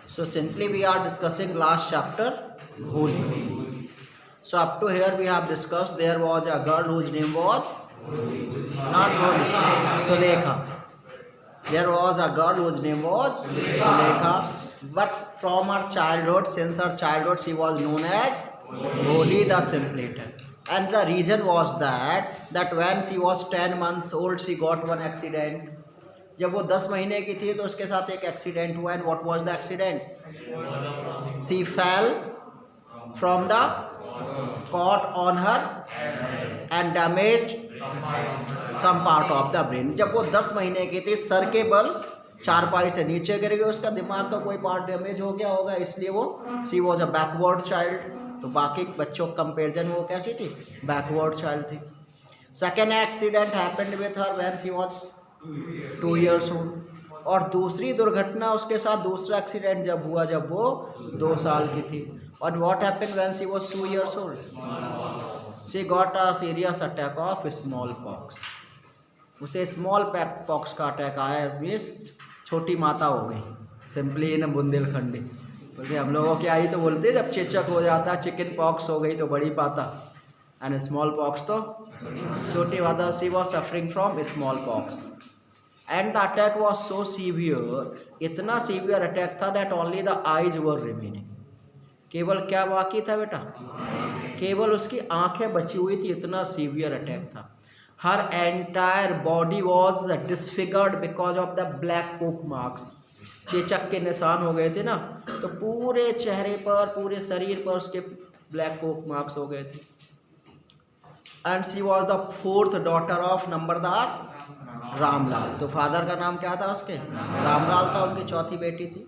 So simply we are discussing last chapter, Holi. So up to here we have discussed there was a girl whose name was not Holi, Sulekha. There was a girl whose name was Sulekha, but from her childhood, since her childhood, she was known as Holi the simpleton. And the reason was that when she was 10 months old, she got one accident. जब वो 10 महीने की थी तो उसके साथ एक accident हुआ. And what was the accident? She fell from the cot on her and damaged some part of the brain. जब वो 10 महीने की थी, सर के बल चारपाई से नीचे गिर गई, उसका दिमाग का कोई पार्ट डैमेज हो गया होगा, इसलिए वो she was a backward child. तो बाकी बच्चों के कंपेरिजन वो कैसी थी? बैकवर्ड चाइल्ड थी. Second accident happened with her when she was 2 years old. और दूसरी दुर्घटना उसके साथ, दूसरा एक्सीडेंट जब हुआ जब वो 2 साल की थी. और what happened when she was 2 years old? She got a serious attack of small pox. उसे स्मॉल पॉक्स का अटैक आया, मीन्स छोटी माता हो गई, सिंपली इन बुंदेलखंडी बोलते हम लोगों की आई तो बोलते जब चेचक हो जाता, चिकन पॉक्स हो गई तो बड़ी माता, एंड स्मॉल पॉक्स तो छोटी माता. She was suffering from small pox and the attack was so severe, इतना सीवियर अटैक था that only the eyes were remaining. केवल क्या बाकी था बेटा? केवल उसकी आंखें बची हुई थी, इतना सीवियर अटैक था. Her entire body was disfigured because of the black पोक मार्क्स. चेचक के निशान हो गए थे ना, तो पूरे चेहरे पर, पूरे शरीर पर उसके ब्लैक पोक मार्क्स हो गए थे. And she was the 4th daughter of numberdar Ramlal. तो फादर का नाम क्या था उसके? रामलाल था. उनकी चौथी बेटी थी.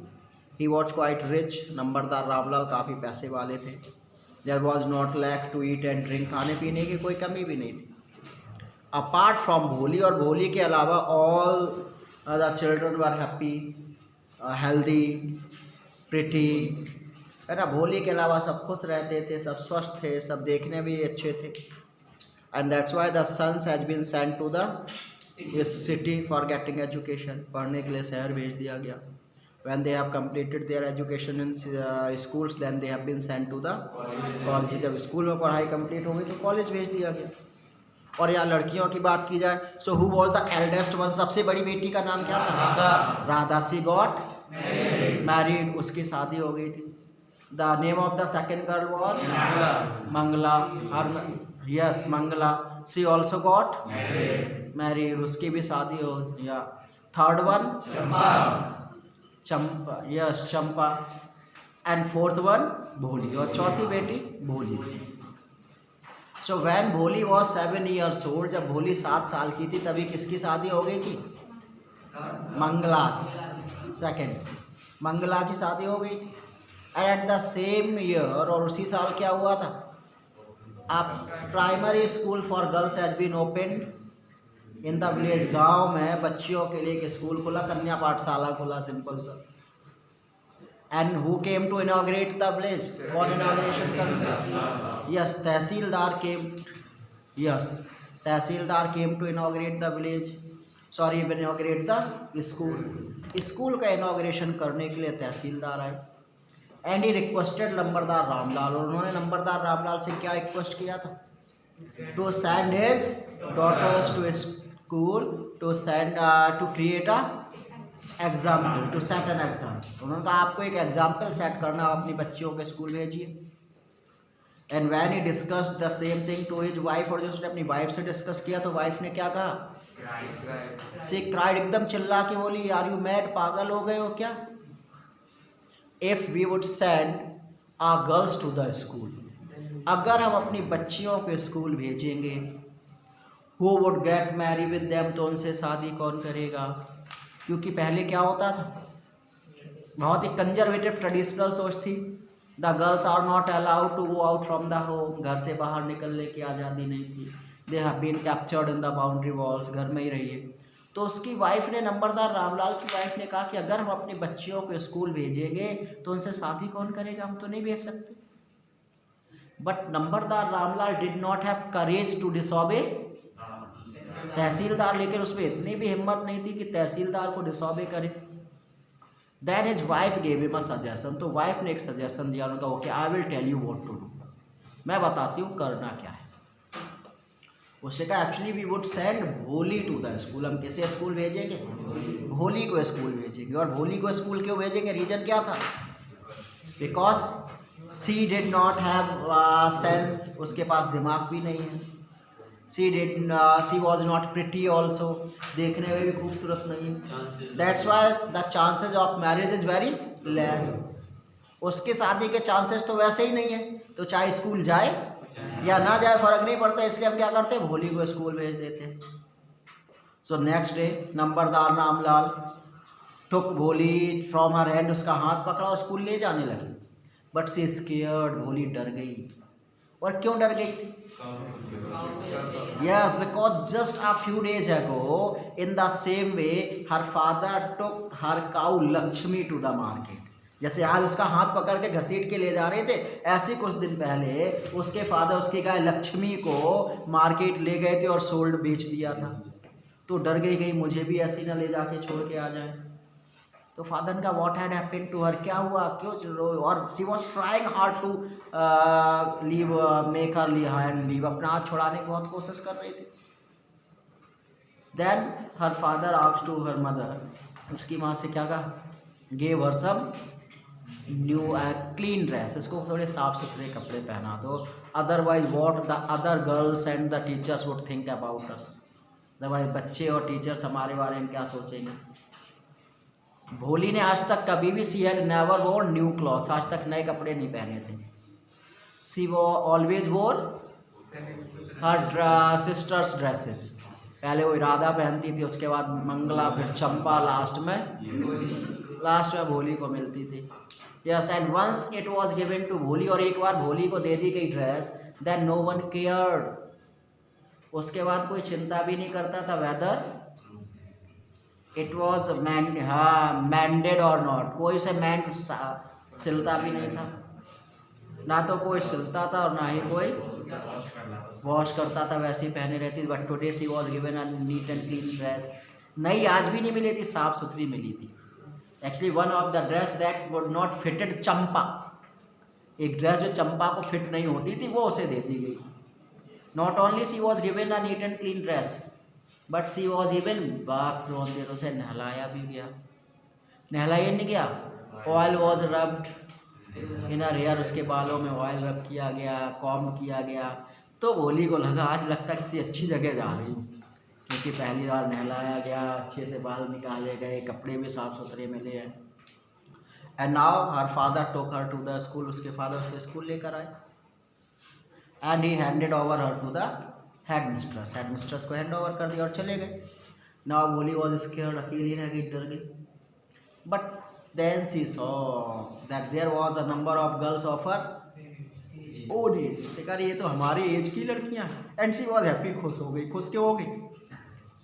He was quite rich. Numberdar Ramlal काफ़ी पैसे वाले थे. There was not lack to eat and drink. खाने पीने की कोई कमी भी नहीं थी. अपार्ट फ्रॉम भोली, और भोली के अलावा all the children were happy, healthy, pretty, है ना. भोली के अलावा सब खुश रहते थे, सब स्वस्थ थे, सब देखने भी अच्छे थे. And that's why the sons has been sent to the city for getting education. पढ़ने के लिए शहर भेज दिया गया. when they have completed their education in schools, then they have been sent to the college. जब स्कूल में पढ़ाई कंप्लीट हो गई तो कॉलेज भेज दिया गया. और यहाँ लड़कियों की बात की जाए, so who was the eldest one? सबसे बड़ी बेटी का नाम क्या था? राधा. She got married. उसकी शादी हो गई थी. The name of the second girl was Mangala. Yes, Mangala. She also got married. उसकी भी शादी हो गया. Third one Champa. Yes, Champa. And fourth one Bholi. और चौथी बेटी Bholi. So when Bholi was 7 years old, जब भोली 7 साल की थी तभी किसकी शादी हो गई थी? मंगला. सेकेंड मंगला की शादी हो गई थी. And at the same year, और उसी साल क्या हुआ था? आप primary school for girls has been opened in the village. गांव में बच्चियों के लिए एक स्कूल खुला, कन्या पाठशाला खुला, सिंपल सा. And who came to inaugurate the village? कौन इनॉग्रेशन कर? Yes, tehsildar came. Yes, tehsildar came to inaugurate the village, sorry, inaugurate the school. School का इनॉग्रेशन करने के लिए तहसीलदार आए. And he requested numberdar Ramlal. और उन्होंने नंबरदार रामलाल से क्या रिक्वेस्ट किया था? To send his daughters to school, to send to create a example, to set an example. उन्होंने कहा आपको एक एग्जाम्पल सेट करना, आप अपनी बच्चियों के स्कूल भेजिए. And when he discuss the same thing to his wife, और जो उसने अपनी वाइफ से डिस्कस किया तो वाइफ ने क्या कहा? She cried. एकदम चिल्ला के बोली, आर यू मैड? पागल हो गए हो क्या? If we would send our girls to the school, अगर हम अपनी बच्चियों के स्कूल भेजेंगे, who would get marry with them, तो उनसे शादी कौन करेगा? क्योंकि पहले क्या होता था, बहुत ही कंजर्वेटिव ट्रेडिशनल सोच थी. The girls are not allowed to go out from the home. घर से बाहर निकलने की आज़ादी नहीं थी. They have been captured in the boundary walls. घर में ही रहिए. तो उसकी वाइफ ने, नंबरदार रामलाल की वाइफ ने कहा कि अगर हम अपनी बच्चियों को स्कूल भेजेंगे तो उनसे शादी कौन करेगा? हम तो नहीं भेज सकते. But numberdar Ramlal did not have courage to disobey tehsildar. लेकिन उसमें इतनी भी हिम्मत नहीं थी कि तहसीलदार को डिसऑबे करे. Then his wife gave him a suggestion, तो वाइफ ने एक सजेशन दिया उनका, okay I will tell you what to do, मैं बताती हूँ करना क्या है। उससे कहा actually we would send Bholi to the school, हम किसे स्कूल भेजेंगे, भोली को स्कूल भेजेंगे। और भोली को स्कूल क्यों भेजेंगे, रीजन क्या था, because she did not have sense, उसके पास दिमाग भी नहीं है। She was not pretty also, देखने में भी खूबसूरत नहीं है। That's why the chances of marriage is very less, उसके शादी के चांसेस तो वैसे ही नहीं है, तो चाहे स्कूल जाए या ना जाए फर्क नहीं पड़ता, इसलिए हम क्या करते हैं, भोली को स्कूल भेज देते हैं। सो नेक्स्ट डे नंबरदार नामलाल टुक भोली फ्रॉम हर हैंड, उसका हाथ पकड़ा और स्कूल ले जाने लगी। बट सी स्केयर्ड, भोली डर गई। और क्यों डर गई, yes because just a few days ago in the same way her father took her cow Lakshmi to the market, जैसे आज उसका हाथ पकड़ के घसीट के ले जा रहे थे, ऐसे कुछ दिन पहले उसके फादर उसकी गाय लक्ष्मी को मार्केट ले गए थे और सोल्ड बेच दिया था। तो डर गई, गई मुझे भी ऐसी ना ले जाके छोड़ के आ जाए। तो फादर का what had happened to her, क्या हुआ, क्यों, और she was trying hard to leave, make her leave, अपना हाथ छुड़ाने की बहुत कोशिश कर रही थी। Then her father asked to her mother, उसकी माँ से क्या कहा, gave her some new clean dress, इसको थोड़े साफ सुथरे कपड़े पहना दो, otherwise what the other girls and the teachers would think about us, otherwise बच्चे और टीचर्स हमारे बारे में क्या सोचेंगे। भोली ने आज तक कभी भी, सी हैड नेवर वोर न्यू क्लॉथ्स, आज तक नए कपड़े नहीं पहने थे। सी वो ऑलवेज वोर हर सिस्टर्स ड्रेसेज, पहले वो राधा पहनती थी, उसके बाद मंगला, फिर चंपा, लास्ट में भोली को मिलती थी। Yes and once it was given to Bholi, और एक बार भोली को दे दी गई dress, then no one cared, उसके बाद कोई चिंता भी नहीं करता था वेदर इट वॉज मैंडेड और नॉट, कोई उसे मैंड सिलता भी नहीं था, ना तो कोई सिलता था और ना ही कोई वॉश करता था, वैसे ही पहने रहती थी। But today she was given a neat and clean dress, नई आज भी नहीं मिली थी, साफ सुथरी मिली थी। Actually one of the dress that would not fitted Champa, एक ड्रेस जो चंपा को फिट नहीं होती थी वो उसे दे दी गई। Not only she was given a neat and clean dress but she was even bath on there, उसे नहलाया भी गया, नहलाया नहीं गया, oil was rubbed in her hair, उसके बालों में ऑयल रब किया गया, कॉम्ब किया गया। तो भोली को लगा आज लगता है किसी अच्छी जगह जा रही हूँ, क्योंकि पहली बार नहलाया गया, अच्छे से बाल निकाले गए, कपड़े भी साफ सुथरे मिले हैं। And now her father took her to the school, उसके फादर उसे स्कूल लेकर आए। And he handed over her to the head mistress को हैंड ओवर कर दिया और चले गए। नाउ भोली वॉज स्केयर्ड, अकेली रह गई, डर गई। But then she saw that there was a number of girls of her old age, उसने कहा ये तो हमारी एज की लड़कियां हैं। एंड सी वॉज हैप्पी, खुश हो गई। खुश क्यों हो गई,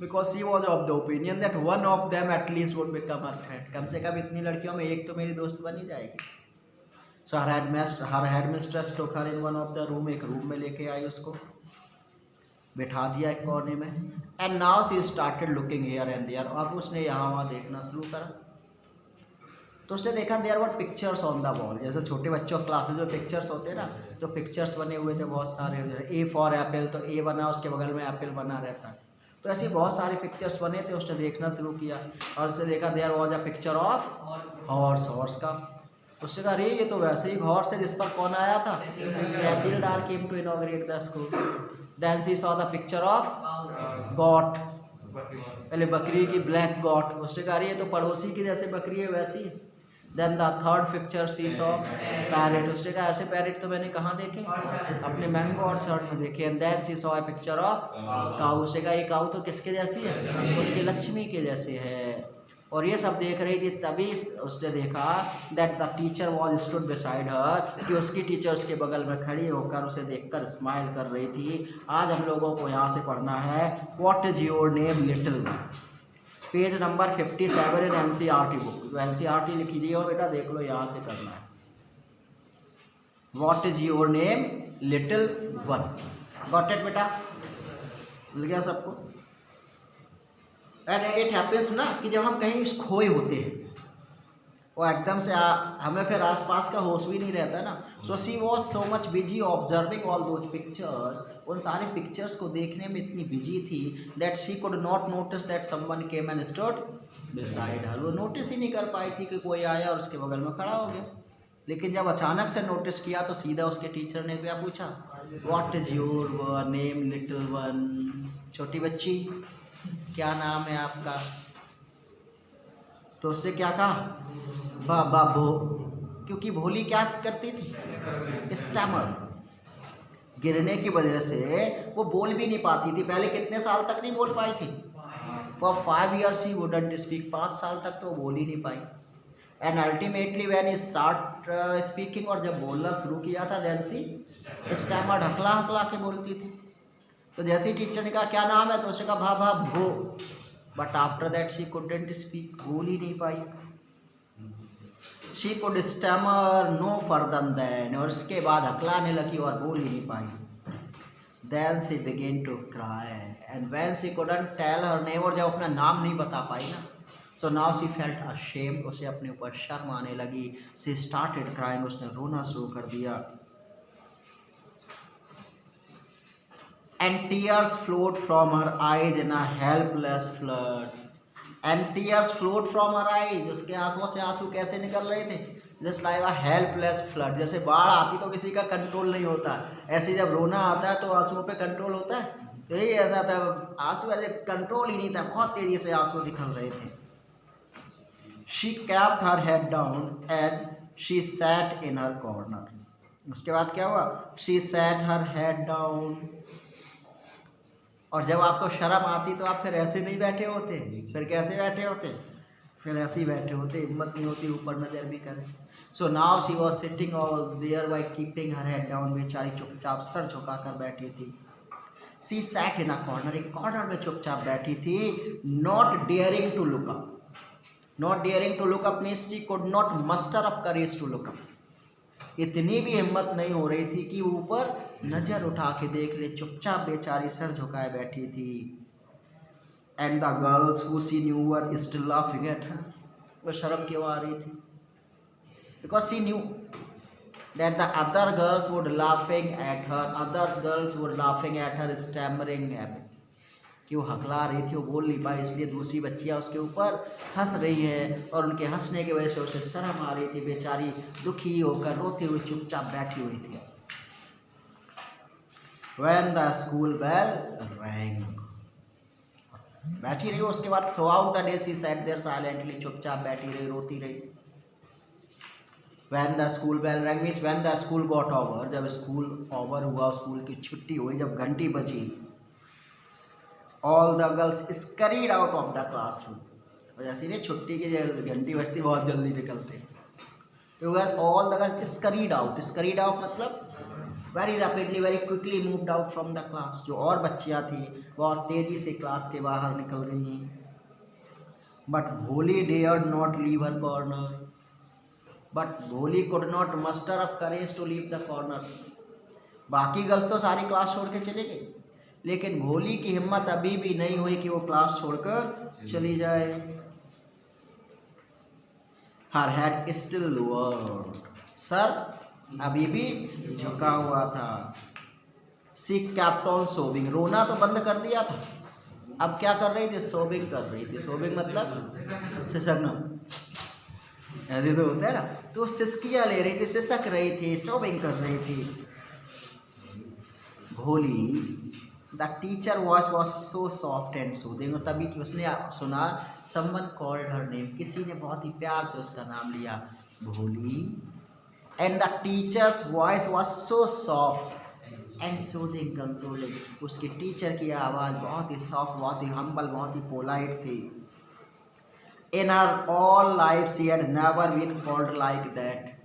because she was of the opinion that one of them at least would become her friend, कम से कम इतनी लड़कियों में एक तो मेरी दोस्त बनी जाएगी। So her headmistress took her in one of the room, एक रूम में लेके आई, उसको बैठा दिया एक कोने में। And now she started looking here and there, अब उसने यहाँ वहाँ देखना शुरू करा। तो उसने देखा there were pictures on the wall, जैसे छोटे बच्चों क्लासेज में पिक्चर्स होते हैं ना, तो पिक्चर्स बने हुए थे बहुत सारे, ए फॉर एप्पल, तो ए बना, उसके बगल में एप्पल बना रहता है, तो ऐसे बहुत सारे पिक्चर्स बने थे। उसने देखना शुरू किया और उसने देखा there was a picture of horse का। उसने कहा अरे ये तो वैसे ही हॉर्स है जिस पर कौन आया था, tehsildar came to inaugurate the school. Then she saw the picture of goat, पहले बकरी की ब्लैक गॉट, उसने कहा अरे ये तो पड़ोसी की जैसे बकरी है वैसी। Then the third picture she saw parrot, उसने कहा ऐसे पैरेट तो मैंने कहाँ देखे, अपने मैंगो ऑर्चर्ड में देखे। And then she saw a picture of cow, उसने कहा ये काऊ तो किसके जैसी है, उसकी लक्ष्मी के जैसे है। और ये सब देख रही थी, तभी उसने देखा that the teacher was stood beside her, कि उसकी टीचर उसके बगल में खड़ी होकर उसे देखकर स्माइल कर रही थी। आज हम लोगों को यहाँ से पढ़ना है what is your name little one, page number 57 in NCERT book. तो एनसीईआरटी लिखी दी हो बेटा, देख लो, यहाँ से करना है। What is your name little one, got it बेटा, मिल गया सबको। एंड इट हैपेंस ना कि जब हम कहीं खोए होते हैं वो एकदम से हमें फिर आसपास का होश भी नहीं रहता ना. So she was so much busy observing all those pictures, उन सारे पिक्चर्स को देखने में इतनी बिजी थी that she could not notice that someone came and stood beside her. वो नोटिस ही नहीं कर पाई थी कि कोई आया और उसके बगल में खड़ा हो गया. लेकिन जब अचानक से नोटिस किया तो सीधा उसके टीचर ने क्या पूछा, what is your name little one, छोटी बच्ची क्या नाम है आपका. तो उसने क्या कहा, बाबा भो, क्योंकि भोली क्या करती थी, स्टैमर, गिरने की वजह से वो बोल भी नहीं पाती थी. पहले कितने साल तक नहीं बोल पाई थी, for 5 years he wouldn't speak, 5 साल तक तो वो बोल ही नहीं पाई. And ultimately when he start speaking, और जब बोलना शुरू किया था देन सी स्टैमर्ड, हकला हकला के बोलती थी. तो जैसे ही टीचर ने कहा क्या नाम है तो उसने कहा भा भो, but after that she couldn't speak, बोल ही नहीं पाई. She could stammer no further then, और इसके बाद हकलाने लगी और बोल ही नहीं पाई. Then she began to cry and when she couldn't tell her name, और जब अपना नाम नहीं बता पाई ना, so now she felt ashamed, उसे अपने ऊपर शर्म आने लगी. शी स्टार्टेड क्राइंग, उसने रोना शुरू कर दिया. And tears flowed from her eyes in a helpless flood. And tears flowed from her eyes, उसके आंखों से आंसू कैसे निकल रहे थे, जस्ट लाइक अ हेल्पलेस फ्लड. जैसे बाढ़ आती तो किसी का कंट्रोल नहीं होता, ऐसे जब रोना आता है तो आंसुओं पे कंट्रोल होता है. तो यही ऐसा था, आंसू ऐसे कंट्रोल ही नहीं था, बहुत तेजी से आंसू निकल रहे थे. She kept her head down and she sat in her corner. उसके बाद क्या हुआ, she sat her head down. और जब आपको शर्म आती तो आप फिर ऐसे नहीं बैठे होते, फिर कैसे बैठे होते, फिर ऐसे ही बैठे होते, हिम्मत नहीं होती ऊपर नजर भी करें. So now she was sitting there by keeping her head down, बेचारी चुपचाप सर झुका कर बैठी थी. She sat in a corner, एक कॉर्नर में चुपचाप बैठी थी. Not daring to look up, not daring to look up means she could not muster up courage to look up. इतनी भी हिम्मत नहीं हो रही थी कि ऊपर नजर उठा के देख ले, चुपचाप बेचारी सर झुकाए बैठी थी. And the girls who she knew were still laughing at her. वो शर्म क्यों आ रही थी, because she new that the other girls would laughing at her, other girls would laughing at her stammering habit. कि वो हकला रही थी, वो बोल नहीं पाई, इसलिए दूसरी बच्चियाँ उसके ऊपर हंस रही है और उनके हंसने की वजह से उसे शर्म आ रही थी. बेचारी दुखी होकर रोते हुए चुपचाप बैठी हुई थी. When the school bell rang, बैठी रही. उसके बाद through out the day she sat there silently, चुपचाप बैठी रही, रोती रही. When the school bell rang means when the school got over, जब स्कूल ओवर हुआ, स्कूल की छुट्टी हुई, जब घंटी बजी, all the girls scurried out of the classroom. और जैसे नहीं छुट्टी की घंटी बजती बहुत जल्दी निकलते, तो all the girls scurried out. Scurried out मतलब very rapidly, very quickly moved out from the class. जो और बच्चियाँ थी बहुत तेजी से क्लास के बाहर निकल गई. But Bholi dared not leave her corner. But Bholi could not muster up courage to leave the corner. बाकी गर्ल्स तो सारी क्लास छोड़ के चले गई, लेकिन भोली की हिम्मत अभी भी नहीं हुई कि वो क्लास छोड़कर चली जाए. हर हेड स्टिल लोअर्ड, सर अभी भी झुका हुआ था. शी केप्ट ऑन सोबिंग, रोना तो बंद कर दिया था, अब क्या कर रही थी, सोबिंग कर रही थी. सोबिंग मतलब सिसकना, ऐसे तो होता है ना, तो सिसकियाँ ले रही थी, सिसक रही थी, सोबिंग कर रही थी. भोली the teacher voice was so soft and soothing, तभी कि उसने सुना समवन कॉल्ड हर नेम, किसी ने बहुत ही प्यार से उसका नाम लिया, भोली. And the teachers voice was so soft and soothing consoling, उसकी टीचर की आवाज़ बहुत ही सॉफ्ट, बहुत ही हम्बल, बहुत ही पोलाइट थी. In her all life she had never been called like that,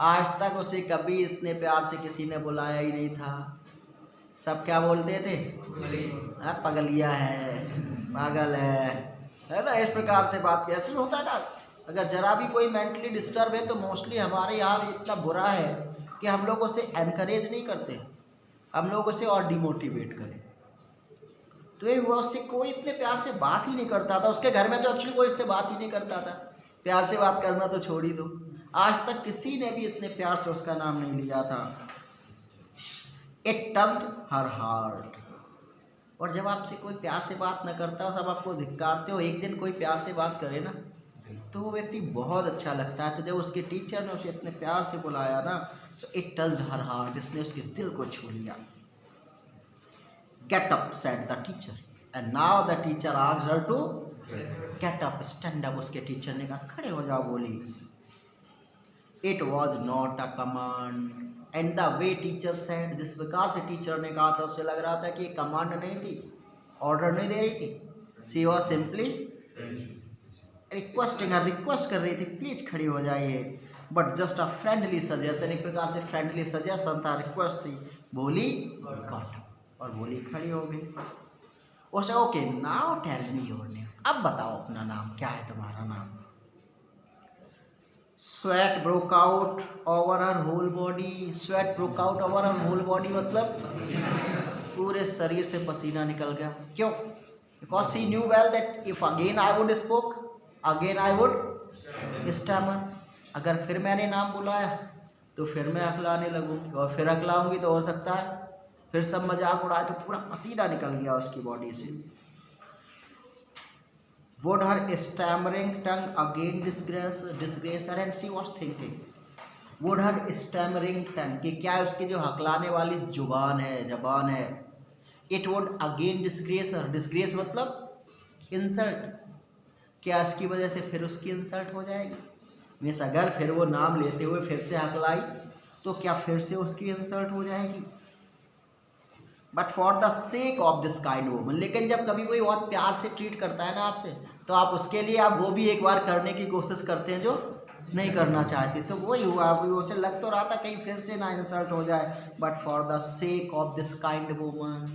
आज तक उसे कभी इतने प्यार से किसी ने बुलाया ही नहीं था. सब क्या बोलते थे, पगलिया है, पागल है ना, इस प्रकार से बात कैसे होता है ना. अगर जरा भी कोई मेंटली डिस्टर्ब है तो मोस्टली हमारे यहाँ इतना बुरा है कि हम लोग उसे एनकरेज नहीं करते, हम लोग उसे और डिमोटिवेट करें. तो ये वो उससे कोई इतने प्यार से बात ही नहीं करता था, उसके घर में तो एक्चुअली कोई इससे बात ही नहीं करता था. प्यार से बात करना तो छोड़ ही दो, आज तक किसी ने भी इतने प्यार से उसका नाम नहीं लिया था। It touched her heart. और जब आपसे कोई प्यार से बात न करता हो, सब आपको धिक्कारते हो, एक दिन कोई प्यार से बात करे ना तो वो व्यक्ति बहुत अच्छा लगता है। तो जब उसके टीचर ने उसे इतने प्यार से बुलाया ना, so it touched her heart, इसने उसके दिल को छू लिया। Get up said the teacher, and now the teacher asked her to get up, stand up. उसके टीचर ने कहा खड़े हो जाओ, बोली। It was not a command, and the way teacher said, जिस प्रकार से टीचर ने कहा था उससे लग रहा था कि ये कमांड नहीं थी, ऑर्डर नहीं दे रही थी। She was simply requesting, request कर रही थी प्लीज खड़ी हो जाइए। But just a friendly suggestion, एक प्रकार से फ्रेंडली सजेशन था, रिक्वेस्ट थी। बोली गॉट, और बोली खड़ी हो गई। उसे okay now tell me your name, अब बताओ अपना नाम, क्या है तुम्हारा नाम। Sweat broke out over her whole body, sweat broke out over her whole body मतलब पूरे शरीर से पसीना निकल गया। क्यों? Because she knew well that if again I would spoke, again I would stammer. अगर फिर मैंने नाम बुलाया तो फिर मैं अकलाने लगूंगी, और फिर अकलाऊंगी तो हो सकता है फिर सब मजाक उड़ाए। तो पूरा पसीना निकल गया उसकी बॉडी से। Would her stammering tongue again disgrace her? And she was thinking, would her stammering tongue, कि क्या उसकी जो हकलाने वाली जुबान है, जबान है, it would again disgrace her, disgrace मतलब insult, क्या इसकी वजह से फिर उसकी इंसल्ट हो जाएगी। मीन्स अगर फिर वो नाम लेते हुए फिर से हकलाई तो क्या फिर से उसकी इंसल्ट हो जाएगी। But for the sake of this kind woman, लेकिन जब कभी कोई बहुत प्यार से ट्रीट करता है ना आपसे, तो आप उसके लिए आप वो भी एक बार करने की कोशिश करते हैं जो नहीं करना चाहते। तो वही हुआ, उसे लग तो रहा था कहीं फिर से ना इंसल्ट हो जाए। But for the sake of this kind woman,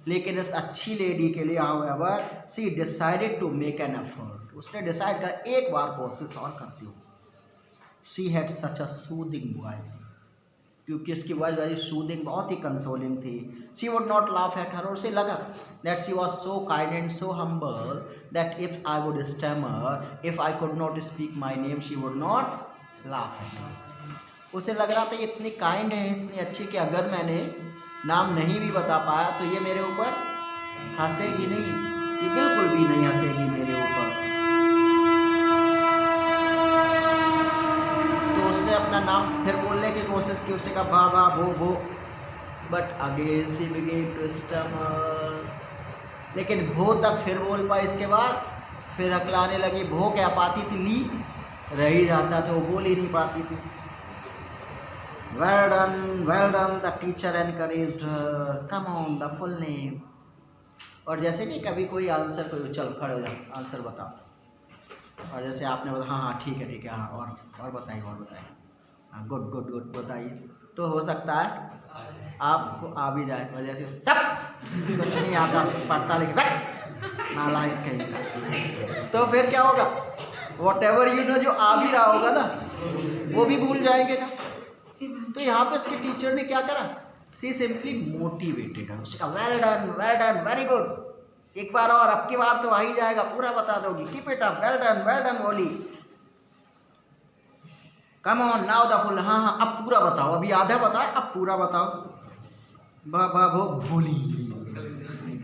लेकिन इस अच्छी लेडी के लिए however she decided to make an effort, उसने डिसाइड कर एक बार कोशिश और करती हूँ। She had such a soothing voice, क्योंकि उसकी वॉइस वेरी सूदिंग, बहुत ही कंसोलिंग थी। She would not laugh at her, और उसे लगा that she was so kind and so humble that if I would stammer, if I could not speak my name, she would not laugh at me. उसे लग रहा था ये इतनी kind है, इतनी अच्छी कि अगर मैंने नाम नहीं भी बता पाया तो ये मेरे ऊपर हंसेगी नहीं, ये बिल्कुल भी नहीं हंसेगी मेरे ऊपर। तो उसने अपना नाम फिर बोलने की कोशिश की, उसने कहा बा बा भो भो, but again she began to stammer, लेकिन भो तक फिर बोल पाई। इसके बाद फिर अकलाने लगी। भो क्या पाती थी, ली रह ही जाता था, वो बोल ही नहीं पाती थी। Well done the teacher encouraged her, come on the full name. और जैसे नहीं कभी कोई आंसर, कोई चल खड़े हो जाओ आंसर बताओ, और जैसे आपने बताया हाँ हाँ ठीक है हाँ, और बताइए हाँ गुड गुड गुड बताइए, तो हो सकता है आपको आ भी जाए। वजह से तब कुछ नहीं आता, पढ़ता लेकिन नालायक कहीं का, तो फिर क्या होगा, वॉट एवर यू नो, जो आ भी रहा होगा ना वो भी भूल जाएंगे ना। तो यहाँ पे उसके टीचर ने क्या करा, सी सिंपली मोटिवेटेड है। उसका वेल डन वेरी गुड, एक बार और, अब की बार तो आ ही जाएगा, पूरा बता दोगी, keep it up, well done बोली। Come on now the full, हाँ हाँ अब पूरा बताओ, अभी आधा बताओ अब पूरा बताओ। बाबा वो भोली,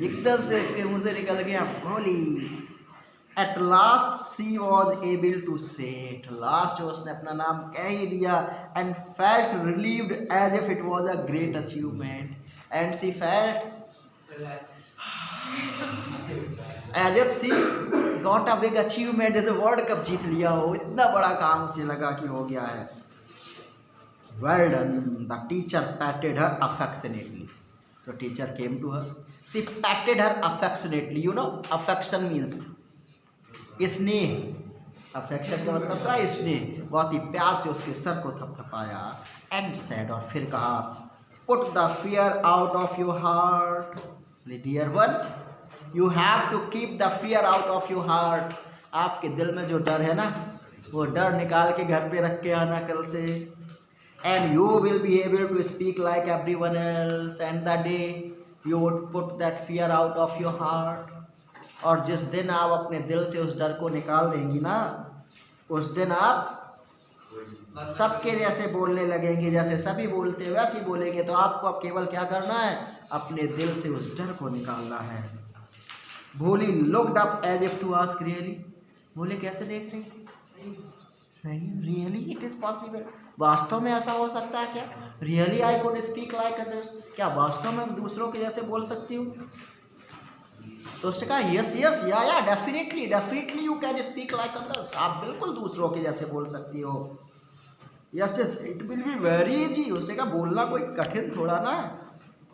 एकदम से उसके मुंह से निकल गया Bholi. At last she was able to say it, last उसने अपना नाम कह ही दिया। And felt relieved as if it was a great achievement, and she felt as if she got a big achievement, जैसे वर्ल्ड कप जीत लिया हो, इतना बड़ा काम उसे लगा कि हो गया है। Well done, the teacher patted her affectionately, so teacher came to her, she patted her affectionately, you know affection means स्नेह, अफेक्शन का मतलब क्या, स्नेह, बहुत ही प्यार से उसके सर को थपथपाया। एंड सेड, और फिर कहा, put the fear out of your heart, dear one you have to keep the fear out of your heart. आपके दिल में जो डर है ना, वो डर निकाल के घर पे रख के आना कल से। And you will be able to speak like everyone else, and the day you would put that fear out of your heart, और जिस दिन आप अपने दिल से उस डर को निकाल देंगी ना, उस दिन आप सबके जैसे बोलने लगेंगे, जैसे सभी बोलते हैं वैसे ही बोलेंगे। तो आपको अब केवल क्या करना है, अपने दिल से उस डर को निकालना है। Bholi looked up as if to ask really, भोले कैसे देख रही, सही, रियली इट इज पॉसिबल, वास्तव में ऐसा हो सकता है क्या, really I could speak like others, क्या वास्तव में दूसरों के जैसे बोल सकती हूँ। तो उसने कहा यस यस या definitely definitely you can speak like others, आप बिल्कुल दूसरों के जैसे बोल सकती हो। Yes yes it will be very easy, उसने कहा बोलना कोई कठिन थोड़ा ना है,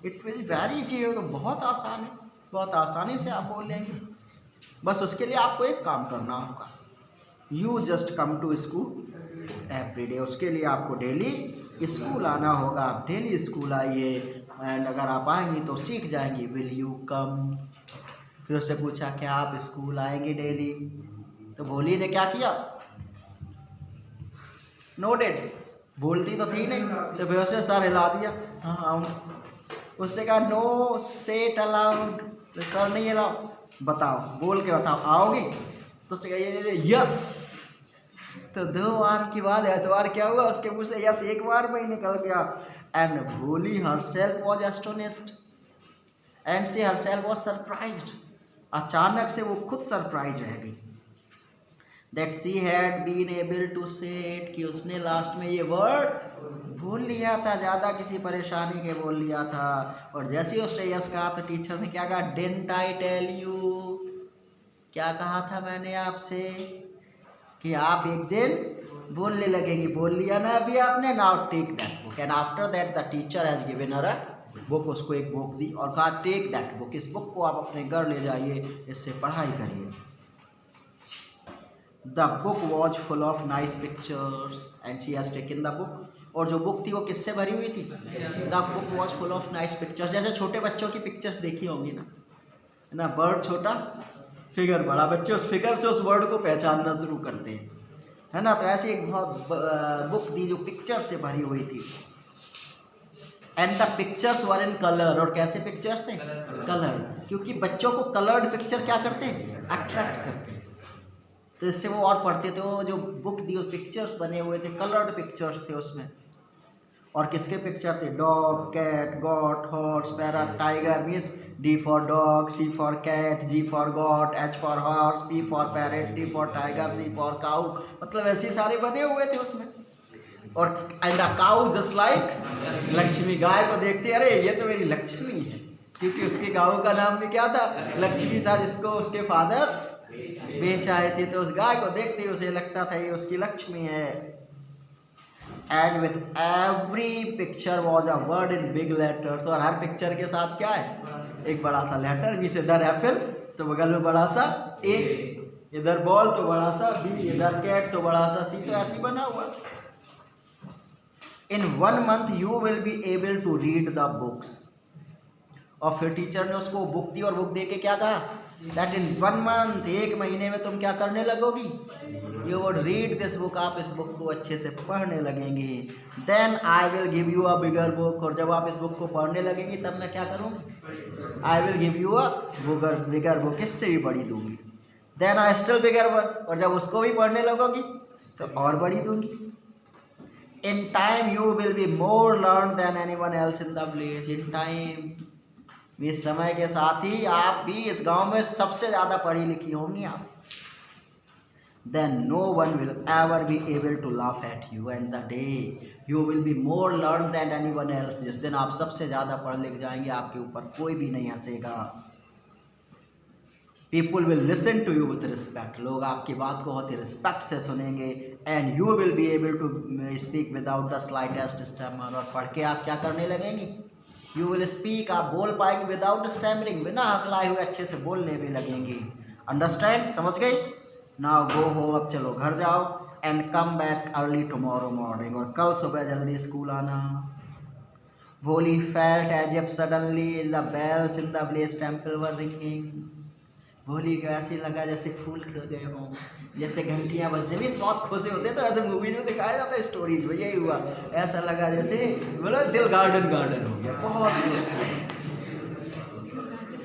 इट विल वेरी इजी, तो बहुत आसान है, बहुत आसानी से आप बोल लेंगे। बस उसके लिए आपको एक काम करना होगा, you just come to school every day, उसके लिए आपको डेली स्कूल आना होगा। आप डेली स्कूल आइए एंड अगर आप आएंगी तो सीख जाएंगी। विल यू कम, फिर उससे पूछा क्या आप स्कूल आएंगे डेली, तो भोली ने क्या किया, नोटेड, बोलती तो थी नहीं, तो फिर उसने सर हिला दिया, हाँ आऊँगा। उससे कहा नो सेट अलाउड, सर नहीं अलाउ, बताओ बोल के बताओ आओगी, तो उसने कहा यस। तो 2 बार की बात है, 2 बार क्या हुआ, उसके मुँह से यस 1 बार में ही निकल गया। And Bholi herself was astonished and she herself was surprised, अचानक से वो खुद सरप्राइज रह गई। That she had been able to say it, कि उसने लास्ट में ये वर्ड बोल लिया था, ज़्यादा किसी परेशानी के बोल लिया था। और जैसे ही उसने यस कहा तो टीचर ने क्या कहा, डिडंट आई टेल यू, क्या कहा था मैंने आपसे कि आप एक दिन बोलने लगेंगी, बोल लिया ना अभी आपने, now take that book. And after that the teacher has given her a book, उसको एक बुक दी और कहा टेक दैट बुक, इस बुक को आप अपने घर ले जाइए, इससे पढ़ाई करिए। The book was full of nice pictures and she has taken the book, और जो बुक थी वो किससे भरी हुई थी, the book was full of nice pictures. जैसे छोटे बच्चों की पिक्चर्स देखी होंगी ना, है ना, बर्ड छोटा फिगर बड़ा, बच्चे उस फिगर से उस वर्ड को पहचानना शुरू करते हैं, है ना। तो ऐसी एक बहुत बुक दी जो पिक्चर से भरी हुई थी। And the pictures were in colour, और कैसे पिक्चर्स थे, कलर, क्योंकि बच्चों को कलर्ड पिक्चर क्या करते हैं, अट्रैक्ट करते हैं, तो इससे वो और पढ़ते थे। वो जो बुक दी वो पिक्चर्स बने हुए थे, कलर्ड पिक्चर्स थे उसमें। और किसके पिक्चर थे, dog, cat, goat, horse, parrot, tiger, means D for dog, C for cat, G for goat, H for horse, P for parrot, T for tiger, C for cow, मतलब ऐसे सारे बने हुए थे उसमें। और and a cow just like Lakshmi, गाय को देखते अरे ये तो मेरी लक्ष्मी है, क्योंकि उसके गाँव का नाम भी क्या था, लक्ष्मी था, जिसको उसके फादर बेच आए थे। तो उस गाय को देखते ही उसे लगता था ये उसकी लक्ष्मी है। And with every picture was a word in big letters, और हर पिक्चर के साथ क्या है, एक बड़ा सा लेटर, बी से इधर एप्पल तो बगल में बड़ा सा ए, इधर बॉल तो बड़ा सा बी, इधर कैट तो बड़ा सा सी, तो ऐसे बना हुआ। In 1 month you will be able to read the books, और फिर टीचर ने उसको बुक दी और बुक दे के क्या कहा, दैट इन 1 month, 1 महीने में तुम क्या करने लगोगी, you would read this book, आप इस बुक को अच्छे से पढ़ने लगेंगे। Then I will give you a bigger book, और जब आप इस बुक को पढ़ने लगेंगी तब मैं क्या करूँगी, I will give you a bigger book, इससे भी बड़ी दूंगी। Then I still bigger one, और जब उसको भी पढ़ने लगोगी तो और बड़ी दूंगी। In time you will be more learn than anyone else in the village, in time, इस समय के साथ ही आप भी इस गांव में सबसे ज़्यादा पढ़ी लिखी होंगी आप। Then no one will ever be able to laugh at you, and the day you will be more learn than anyone else, जिस दिन आप सबसे ज़्यादा पढ़ लिख जाएंगे आपके ऊपर कोई भी नहीं हंसेगा। People will listen to you with respect, लोग आपकी बात को बहुत ही रिस्पेक्ट से सुनेंगे। And you will be able to speak without the slightest stammer, और पढ़ के आप क्या करने लगेंगी, यू विल स्पीक, आप बोल पाएंगे विदाउट स्टैमरिंग, बिना हकलाए हुए अच्छे से बोलने भी लगेंगी। अंडरस्टैंड, समझ गई। नाउ गो होम, अब चलो घर जाओ। And come back early tomorrow morning, और कल सुबह जल्दी स्कूल आना। Bholi felt as if suddenly the bells in the village temple were ringing, Bholi को ऐसे लगा जैसे फूल खिल गए हों, जैसे घंटियाँ बजने भी बहुत खुशी होते हैं, तो ऐसे मूवीज में दिखाया जाता है, स्टोरीज में यही हुआ, ऐसा लगा जैसे बोला दिल गार्डन गार्डन हो गया, बहुत खुश।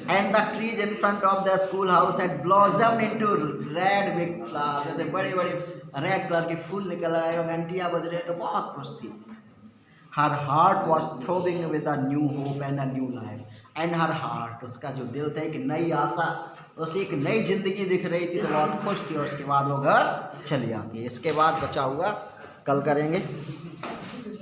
And the trees in front of the school house had blossomed into red big flowers, जैसे बड़े बड़े रेड कलर की फूल निकल आए और घंटियाँ बज रहे तो बहुत खुश थी। Her heart was throbbing with a new hope and a new life. And her heart, उसका जो दिल था, एक नई आशा, उसे एक नई जिंदगी दिख रही थी, तो बहुत खुश थी। और उसके बाद वो घर चली जाती है। इसके बाद बचा हुआ कल करेंगे।